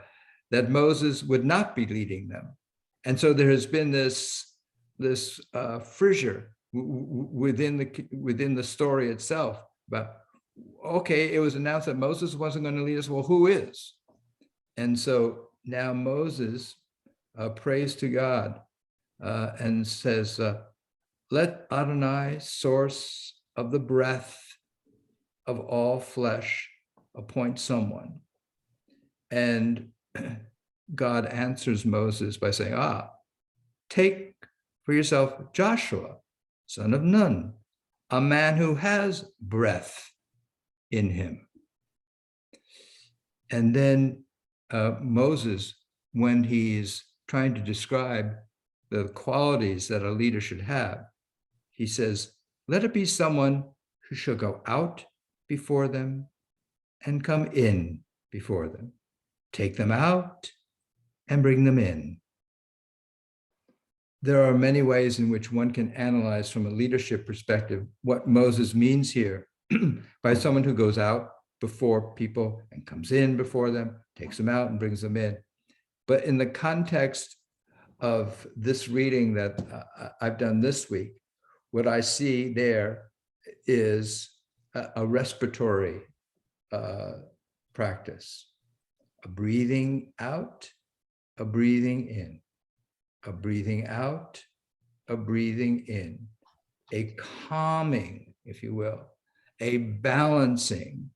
that Moses would not be leading them. And so there has been this fissure within the story itself about, okay, it was announced that Moses wasn't going to lead us. Well, who is? And so now Moses prays to God and says, let Adonai, source of the breath of all flesh, appoint someone. And God answers Moses by saying, take for yourself Joshua, son of Nun, a man who has breath in him. And then Moses, when he's trying to describe the qualities that a leader should have, he says, let it be someone who shall go out before them and come in before them, take them out and bring them in. There are many ways in which one can analyze from a leadership perspective what Moses means here by someone who goes out before people and comes in before them, takes them out and brings them in. But in the context of this reading that I've done this week, what I see there is a respiratory practice, a breathing out, a breathing in, a breathing out, a breathing in, a calming, if you will, a balancing,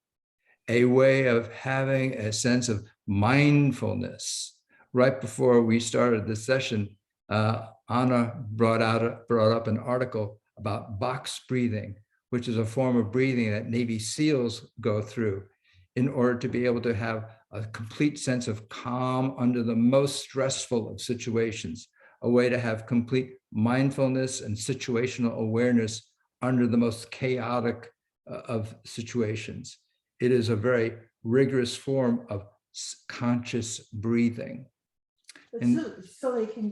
a way of having a sense of mindfulness. Right before we started this session, Anna brought up an article about box breathing, which is a form of breathing that Navy SEALs go through in order to be able to have a complete sense of calm under the most stressful of situations, a way to have complete mindfulness and situational awareness under the most chaotic of situations. It is a very rigorous form of conscious breathing. So they can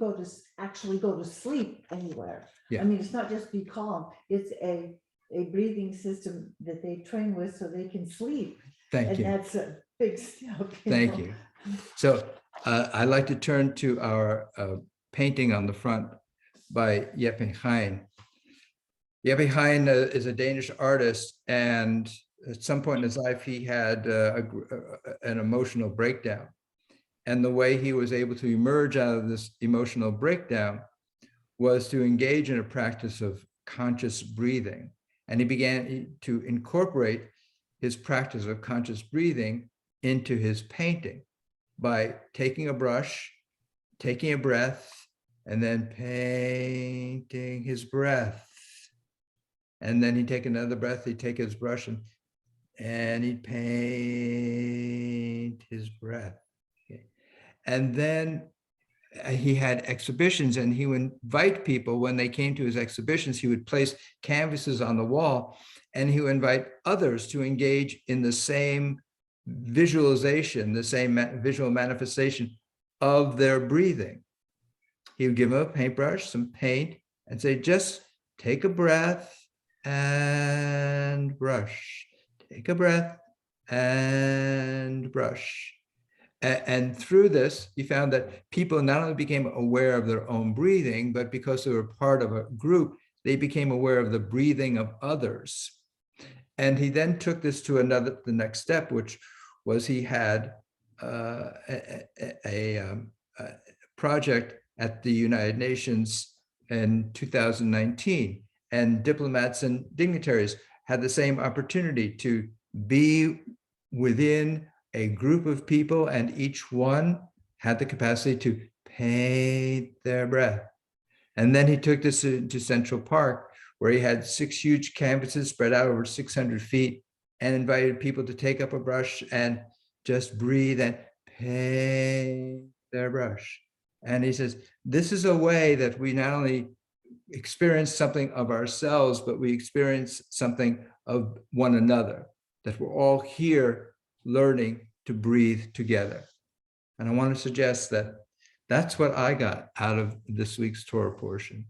actually go to sleep anywhere. Yeah. I mean, it's not just be calm, it's a breathing system that they train with so they can sleep. Thank you. And that's a big step. Thank you. So I'd like to turn to our painting on the front by Jeppe Hein. Jeppe Hein is a Danish artist, and at some point in his life, he had an emotional breakdown. And the way he was able to emerge out of this emotional breakdown was to engage in a practice of conscious breathing. And he began to incorporate his practice of conscious breathing into his painting by taking a brush, taking a breath, and then painting his breath. And then he'd take another breath, he'd take his brush and he'd paint his breath. Okay. And then he had exhibitions, and he would invite people when they came to his exhibitions. He would place canvases on the wall, and he would invite others to engage in the same visualization, the same visual manifestation of their breathing. He would give them a paintbrush, some paint, and say, just take a breath and brush. Take a breath and brush. And through this, he found that people not only became aware of their own breathing, but because they were part of a group, they became aware of the breathing of others. And he then took this to the next step, which was he had a project at the United Nations in 2019, and diplomats and dignitaries had the same opportunity to be within a group of people, and each one had the capacity to paint their breath. And then he took this to Central Park, where he had 6 huge canvases spread out over 600 feet and invited people to take up a brush and just breathe and paint their brush. And he says, this is a way that we not only experience something of ourselves, but we experience something of one another, that we're all here learning to breathe together. And I want to suggest that that's what I got out of this week's Torah portion,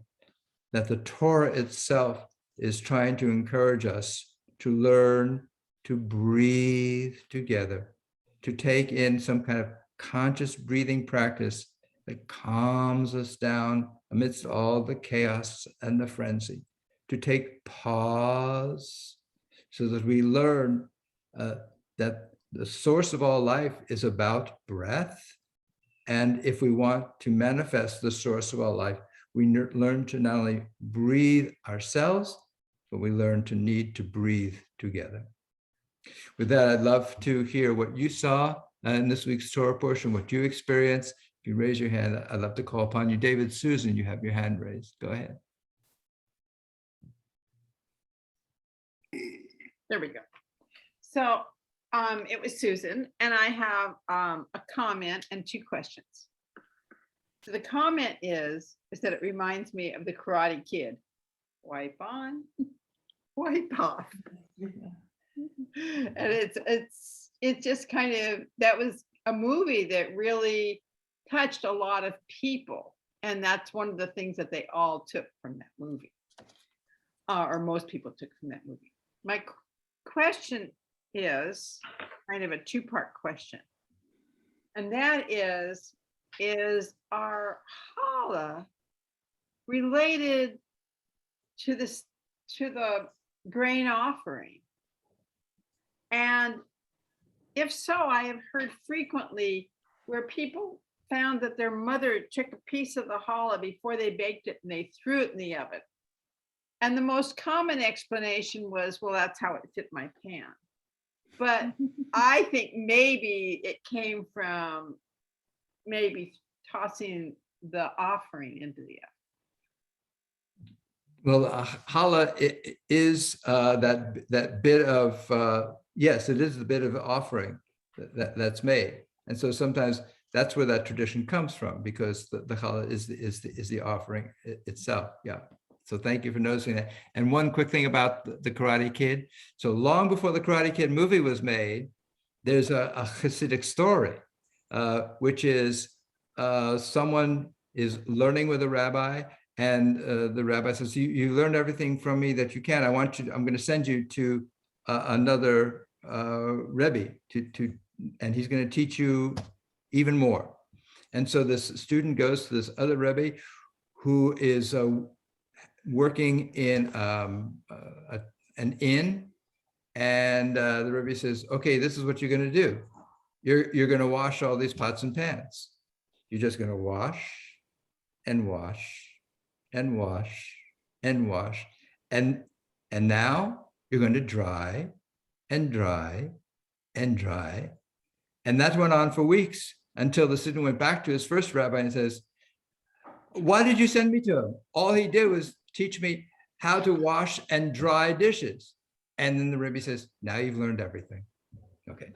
that the Torah itself is trying to encourage us to learn to breathe together, to take in some kind of conscious breathing practice that calms us down amidst all the chaos and the frenzy, to take pause so that we learn that the source of all life is about breath. And if we want to manifest the source of all life, we learn to not only breathe ourselves, but we learn to need to breathe together. With that, I'd love to hear what you saw in this week's Torah portion, what you experienced. If you raise your hand, I'd love to call upon you. David, Susan, you have your hand raised. Go ahead. There we go. So it was Susan, and I have a comment and 2 questions. So the comment is that it reminds me of the Karate Kid. Wipe on, wipe off. And it's just kind of, that was a movie that really touched a lot of people. And that's one of the things that they all took from that movie, or most people took from that movie. My question is kind of a 2-part question. And that is our challah related to the grain offering? And if so, I have heard frequently where people found that their mother took a piece of the challah before they baked it and they threw it in the oven. And the most common explanation was, well, that's how it fit my pan. But I think maybe it came from maybe tossing the offering into the oven. Well, challah is that bit of, yes, it is the bit of offering that's made. And so sometimes that's where that tradition comes from, because the challah is the offering itself. Yeah. So thank you for noticing that. And one quick thing about the Karate Kid. So long before the Karate Kid movie was made, there's a Hasidic story, which is someone is learning with a rabbi, and the rabbi says, you learned everything from me that you can. I'm going to send you to another Rebbe, and he's going to teach you even more. And so this student goes to this other Rebbe who is working in an inn, and the Rebbe says, okay, this is what you're going to do. You're going to wash all these pots and pans. You're just going to wash and wash and wash and wash. And now you're going to dry and dry and dry. And that went on for weeks until the student went back to his first rabbi and says, why did you send me to him? All he did was teach me how to wash and dry dishes. And then the Rebbe says, now you've learned everything. Okay,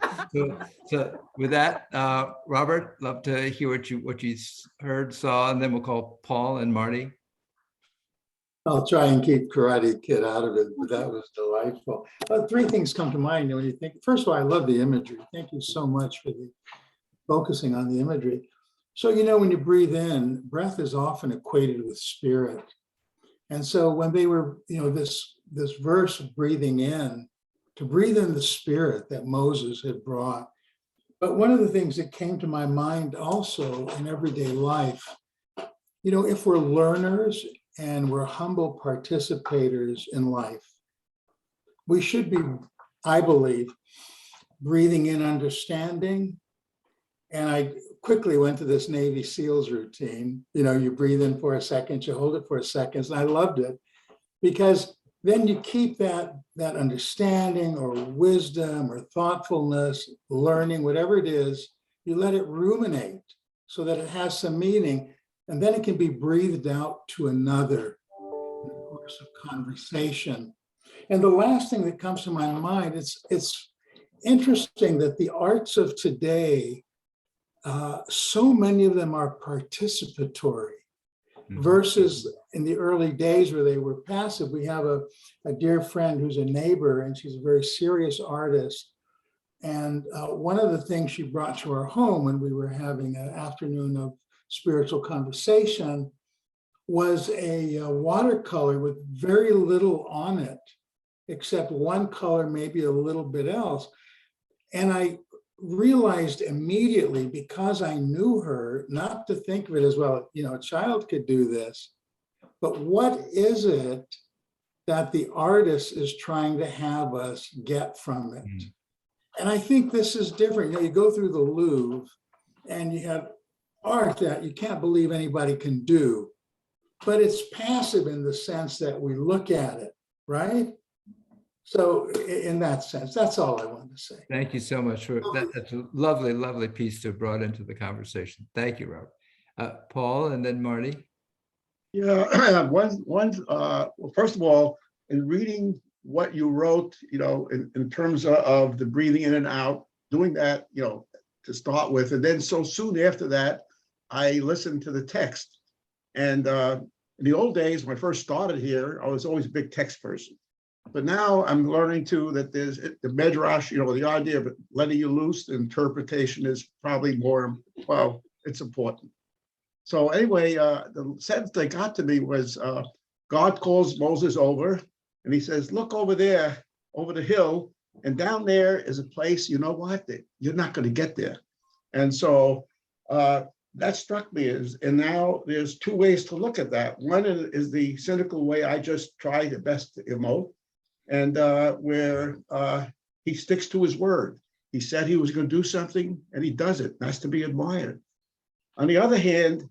so with that, Robert, love to hear what you heard, saw, and then we'll call Paul and Marty. I'll try and keep Karate Kid out of it, but that was delightful. 3 things come to mind when you think. First of all, I love the imagery. Thank you so much for focusing on the imagery. So, when you breathe in, breath is often equated with spirit. And so when they were, this verse of breathing in, to breathe in the spirit that Moses had brought. But one of the things that came to my mind also in everyday life, if we're learners and we're humble participators in life, we should be, I believe, breathing in understanding. And I quickly went to this Navy SEALs routine. You breathe in for a second, you hold it for a second. And I loved it because then you keep that understanding or wisdom or thoughtfulness, learning, whatever it is, you let it ruminate so that it has some meaning, and then it can be breathed out to another in the course of conversation. And the last thing that comes to my mind, it's interesting that the arts of today, so many of them are participatory versus in the early days where they were passive. We have a dear friend who's a neighbor, and she's a very serious artist. And one of the things she brought to our home when we were having an afternoon of spiritual conversation was a watercolor with very little on it, except one color, maybe a little bit else. And I realized immediately, because I knew her, not to think of it as, well, a child could do this, but what is it that the artist is trying to have us get from it? And I think this is different. You go through the Louvre and you have art that you can't believe anybody can do, but it's passive in the sense that we look at it, right? So in that sense, that's all I wanted to say. Thank you so much for that. That's a lovely, lovely piece to have brought into the conversation. Thank you, Robert. Paul, and then Marty. Yeah, well, first of all, in reading what you wrote, in terms of the breathing in and out, doing that, to start with, and then so soon after that, I listened to the text. And in the old days, when I first started here, I was always a big text person. But now I'm learning too that there's the Midrash, the idea of letting you loose, the interpretation is probably more, well, it's important. So anyway, the sentence that got to me was, God calls Moses over and he says, look over there, over the hill, and down there is a place, you know what, that you're not going to get there. And so that struck me, and now there's two ways to look at that. One is the cynical way I just try the best to emote, and where he sticks to his word. He said he was going to do something, and he does it. That's to be admired. On the other hand,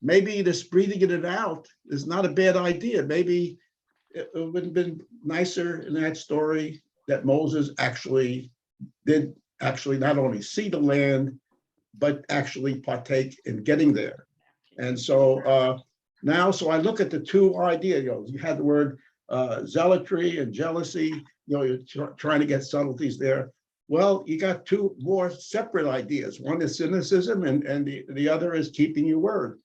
maybe this breathing in and out is not a bad idea. Maybe it would have been nicer in that story that Moses actually did not only see the land, but actually partake in getting there. And so now, so I look at the two ideas. You had the word zealotry and jealousy. You're trying to get subtleties there. Well, you got two more separate ideas. One is cynicism, and the other is keeping your word.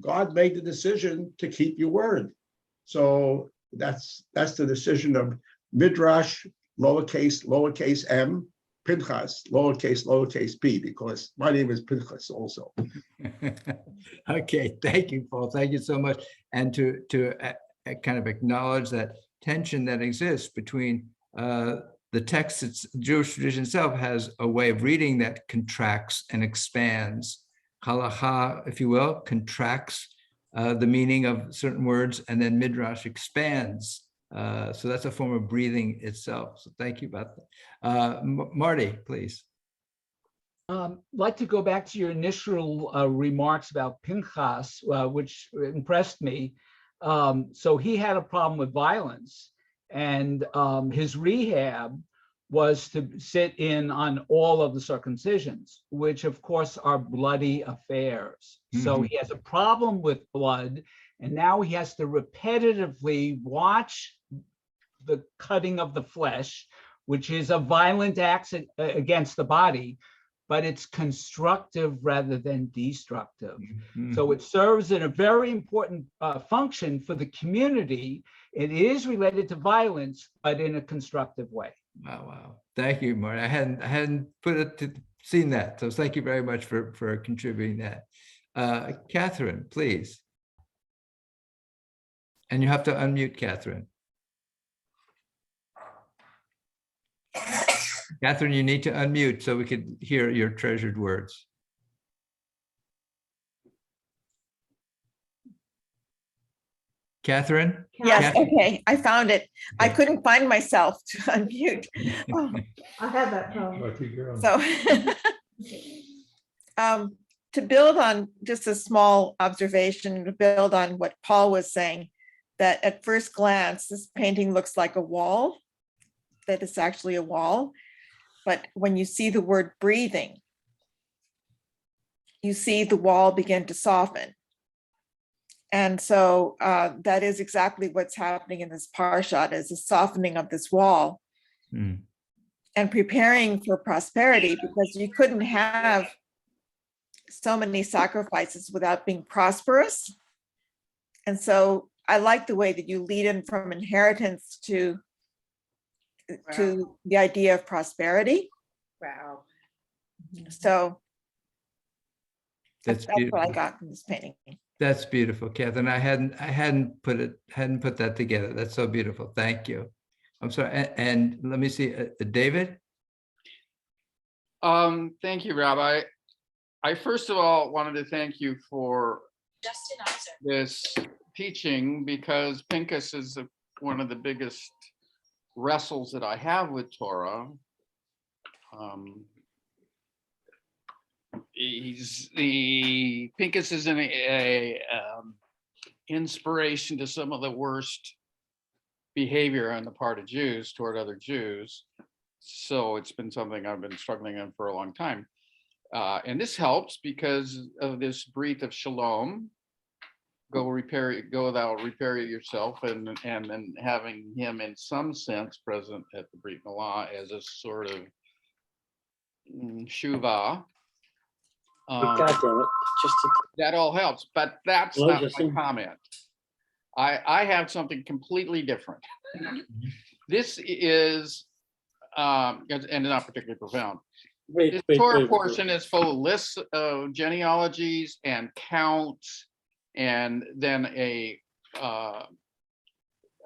God made the decision to keep your word. So that's the decision of Midrash, lowercase m, Pinchas, lowercase p, because my name is Pinchas also. Okay, thank you, Paul. Thank you so much. And to kind of acknowledge that tension that exists between the text, the Jewish tradition itself has a way of reading that contracts and expands. Halacha, if you will, contracts the meaning of certain words, and then Midrash expands. So that's a form of breathing itself. So thank you about that. Marty, please. I'd like to go back to your initial remarks about Pinchas, which impressed me. So he had a problem with violence, and his rehab was to sit in on all of the circumcisions, which of course are bloody affairs. So he has a problem with blood, and now he has to repetitively watch the cutting of the flesh, which is a violent act against the body, but it's constructive rather than destructive. So it serves in a very important function for the community. It is related to violence, but in a constructive way. Wow. Thank you, Marty. I hadn't seen that. So thank you very much for contributing that. Catherine, please. And you have to unmute Catherine. Catherine, you need to unmute so we could hear your treasured words. Catherine? Yes, Catherine? okay, I found it. I couldn't find myself to unmute. Oh, I have that problem. Lucky girl. so to build on just a small observation, to build on what Paul was saying, that at first glance, this painting looks like a wall, that it's actually a wall. But when you see the word breathing, you see the wall begin to soften. And so that is exactly what's happening in this parshat, is a softening of this wall and preparing for prosperity, because you couldn't have so many sacrifices without being prosperous. And so I like the way that you lead in from inheritance to the idea of prosperity. Wow. So That's that's what I beautiful. got from this painting. That's beautiful, Catherine. I hadn't put that together. That's so beautiful. Thank you. I'm sorry. And let me see, David. Thank you, Rabbi. I first of all wanted to thank you for this teaching, because Pinchas is one of the biggest wrestles that I have with Torah. Pinchas is an inspiration to some of the worst behavior on the part of Jews toward other Jews. So it's been something I've been struggling in for a long time. And this helps because of this breath of shalom. Go thou repair yourself, and then having him in some sense present at the Brit Milah as a sort of shuvah. God damn it. That all helps, but that's Hello, not Justin. my comment. I have something completely different. This is, and not particularly profound. This Torah portion is full of lists of genealogies and counts, and then a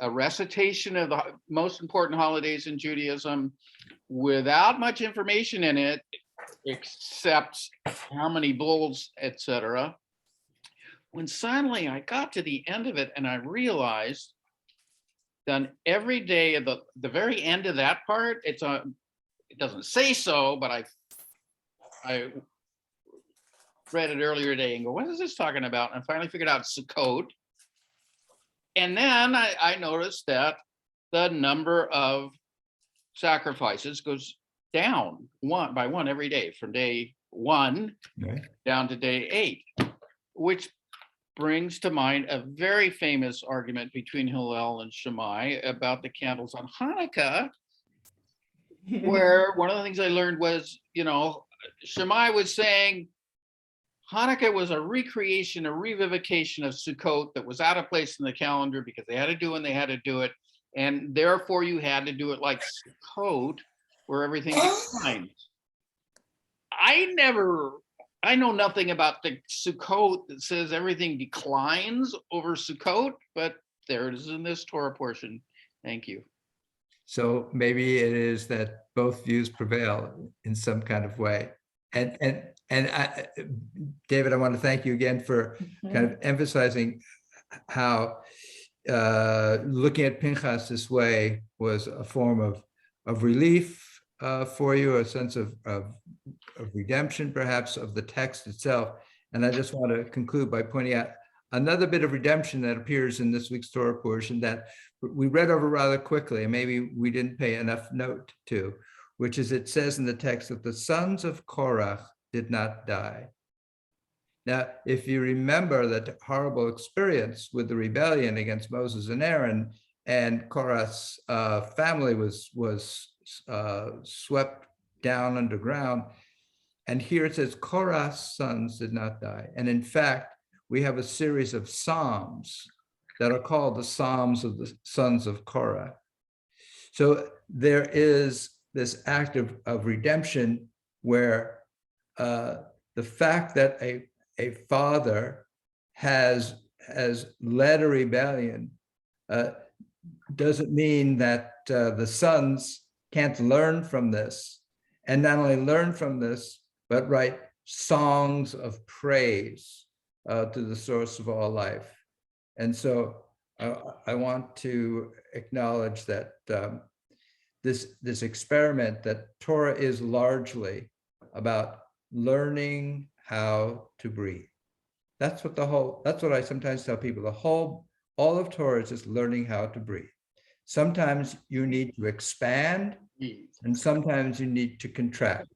recitation of the most important holidays in Judaism without much information in it, except how many bulls, etc. When suddenly I got to the end of it and I realized that every day at the very end of that part, it doesn't say so, but I read it earlier today and go, what is this talking about? And I finally figured out Sukkot. And then I noticed that the number of sacrifices goes down one by one every day, from day 1 down to day 8, which brings to mind a very famous argument between Hillel and Shammai about the candles on Hanukkah, where one of the things I learned was, Shammai was saying Hanukkah was a recreation, a revivification of Sukkot that was out of place in the calendar because they had to do it and they had to do it. And therefore you had to do it like Sukkot, where everything declines. I know nothing about the Sukkot that says everything declines over Sukkot, but there it is in this Torah portion. Thank you. So maybe it is that both views prevail in some kind of way. And David, I want to thank you again for kind of emphasizing how looking at Pinchas this way was a form of relief for you, a sense of redemption, perhaps, of the text itself. And I just want to conclude by pointing out another bit of redemption that appears in this week's Torah portion that we read over rather quickly, and maybe we didn't pay enough note to, which is it says in the text that the sons of Korach did not die. Now, if you remember that horrible experience with the rebellion against Moses and Aaron, and Korach's family was swept down underground, and here it says Korach's sons did not die. And in fact, we have a series of psalms that are called the Psalms of the sons of Korah. So there is this act of redemption where the fact that a father has led a rebellion doesn't mean that the sons can't learn from this, and not only learn from this, but write songs of praise to the source of all life. And so I want to acknowledge that this experiment, that Torah is largely about learning how to breathe. That's what I sometimes tell people. The whole all of Torah is just learning how to breathe. Sometimes you need to expand, and sometimes you need to contract.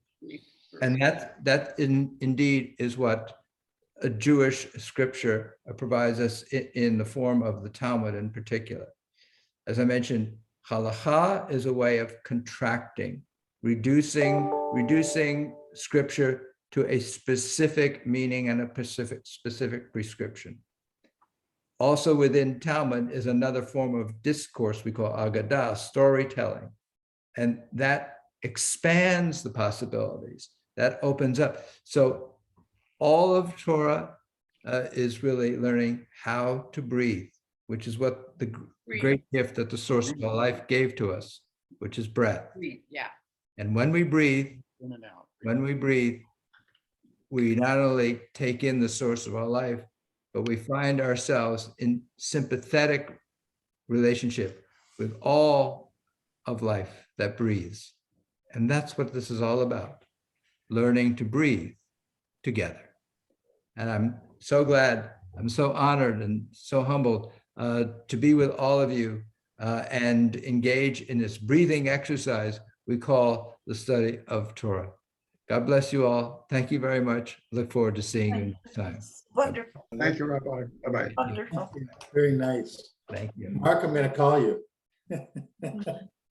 And that indeed is what a Jewish scripture provides us in the form of the Talmud in particular. As I mentioned, halacha is a way of contracting, reducing scripture to a specific meaning and a specific prescription. Also within Talmud is another form of discourse we call agadah, storytelling. And that expands the possibilities, that opens up. So all of Torah is really learning how to breathe, which is what the great gift that the source of our life gave to us, which is breath. Yeah. And when we breathe, we not only take in the source of our life, but we find ourselves in sympathetic relationship with all of life that breathes. And that's what this is all about, learning to breathe together. And I'm so glad, I'm so honored and so humbled to be with all of you and engage in this breathing exercise we call the study of Torah. God bless you all. Thank you very much. Look forward to seeing you next time. Wonderful, Thank you, Rabbi. Bye-bye. wonderful. Very nice. Thank you. Mark, I'm going to call you.